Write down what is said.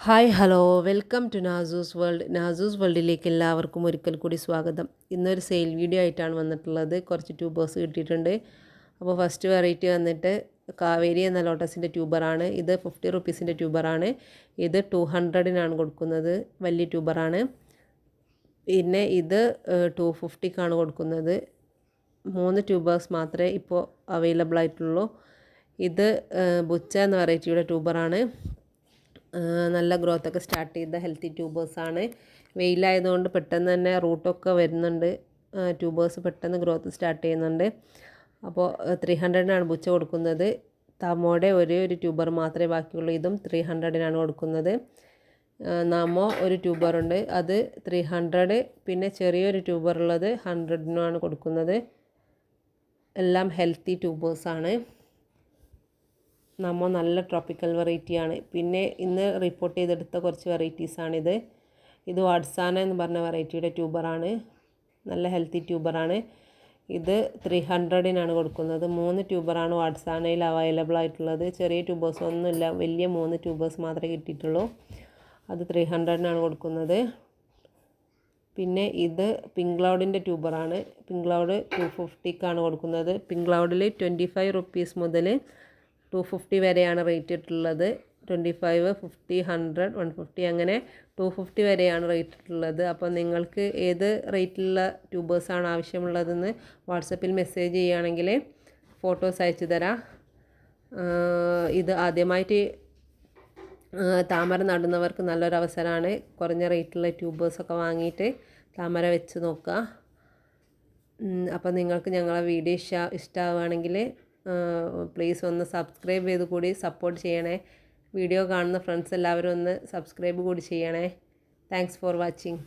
Hi hello welcome to Nasu's world. Nasu's വേൾഡിലേക്ക് എല്ലാവർക്കും ഒരിക്കൽ കൂടി സ്വാഗതം. ഇന്നൊരു സെയിൽ വീഡിയോ ആയിട്ടാണ് വന്നിട്ടുള്ളത്. കുറച്ച് ട്യൂബേഴ്സ് കിട്ടിയിട്ടുണ്ട്. അപ്പോൾ ഫസ്റ്റ് വെറൈറ്റി വന്നിട്ട് കാവേരി എന്ന ലോട്ടസിൻ്റെ ട്യൂബറാണ്. ഇത് 50 റുപ്പീസിൻ്റെ ട്യൂബറാണ്. ഇത് 200-നാണ് കൊടുക്കുന്നത്. വലിയ ട്യൂബറാണ്. പിന്നെ ഇത് 250-ക്കാണ് കൊടുക്കുന്നത്. 3 ട്യൂബേഴ്സ് മാത്രമേ ഇപ്പോൾ അവൈലബിൾ ആയിട്ടുള്ളൂ. ഇത് ബുച്ച എന്ന വെറൈറ്റിയുടെ ട്യൂബറാണ്. നല്ല ഗ്രോത്തൊക്കെ സ്റ്റാർട്ട് ചെയ്ത ഹെൽത്തി ട്യൂബേഴ്സാണ്. വെയിലായതുകൊണ്ട് പെട്ടെന്ന് തന്നെ റൂട്ടൊക്കെ വരുന്നുണ്ട്. ട്യൂബേഴ്സ് പെട്ടെന്ന് ഗ്രോത്ത് സ്റ്റാർട്ട് ചെയ്യുന്നുണ്ട്. അപ്പോൾ 300-നാണ് ബുച്ച കൊടുക്കുന്നത്. തമോടെ ഒരു ട്യൂബർ മാത്രമേ ബാക്കിയുള്ളൂ. ഇതും 300-നാണ് കൊടുക്കുന്നത്. നാമോ ഒരു ട്യൂബറുണ്ട്, അത് 300. പിന്നെ ചെറിയൊരു ട്യൂബറുള്ളത് 100-നാണ് കൊടുക്കുന്നത്. എല്ലാം ഹെൽത്തി ട്യൂബേഴ്സാണ്. നമ്മൾ നല്ല ട്രോപ്പിക്കൽ വെറൈറ്റിയാണ്. പിന്നെ ഇന്ന് റിപ്പോർട്ട് ചെയ്തെടുത്ത കുറച്ച് വെറൈറ്റീസാണിത്. ഇത് വാട്സാന എന്ന് പറഞ്ഞ വെറൈറ്റിയുടെ ട്യൂബറാണ്. നല്ല ഹെൽത്തി ട്യൂബറാണ്. ഇത് 300-നാണ് കൊടുക്കുന്നത്. 3 ട്യൂബറാണ് വാട്സാനയിൽ അവൈലബിൾ ആയിട്ടുള്ളത്. ചെറിയ ട്യൂബേഴ്സ് ഒന്നുമില്ല, വലിയ 3 ട്യൂബേഴ്സ് മാത്രമേ കിട്ടിയിട്ടുള്ളൂ. അത് 300-നാണ് കൊടുക്കുന്നത്. പിന്നെ ഇത് പിങ്ക് ക്ലൗഡിൻ്റെ ട്യൂബറാണ്. പിങ്ക് ക്ലൗഡ് 250-ക്കാണ് കൊടുക്കുന്നത്. പിങ്ക് ക്ലൗഡിൽ 25 റുപ്പീസ് മുതൽ 250 വരെയാണ് റേറ്റ് ഇട്ടുള്ളത്. 25, 50, 100, 150 അങ്ങനെ 250 വരെയാണ് റേറ്റ് ഇട്ടുള്ളത്. അപ്പോൾ നിങ്ങൾക്ക് ഏത് റേറ്റിലുള്ള ട്യൂബേഴ്സാണ് ആവശ്യമുള്ളതെന്ന് വാട്സപ്പിൽ മെസ്സേജ് ചെയ്യുകയാണെങ്കിൽ ഫോട്ടോസ് അയച്ചു തരാം. ഇത് ആദ്യമായിട്ട് താമര നടുന്നവർക്ക് നല്ലൊരു അവസരമാണ്. കുറഞ്ഞ റേറ്റിലുള്ള ട്യൂബേഴ്സൊക്കെ വാങ്ങിയിട്ട് താമര വെച്ച് നോക്കുക. അപ്പോൾ നിങ്ങൾക്ക് ഞങ്ങളെ വീഡിയോ ഇഷ്ടമാവുകയാണെങ്കിൽ പ്ലീസ് ഒന്ന് സബ്സ്ക്രൈബ് ചെയ്ത് കൂടി സപ്പോർട്ട് ചെയ്യണേ. വീഡിയോ കാണുന്ന ഫ്രണ്ട്സ് എല്ലാവരും ഒന്ന് സബ്സ്ക്രൈബ് കൂടി ചെയ്യണേ. Thanks for watching.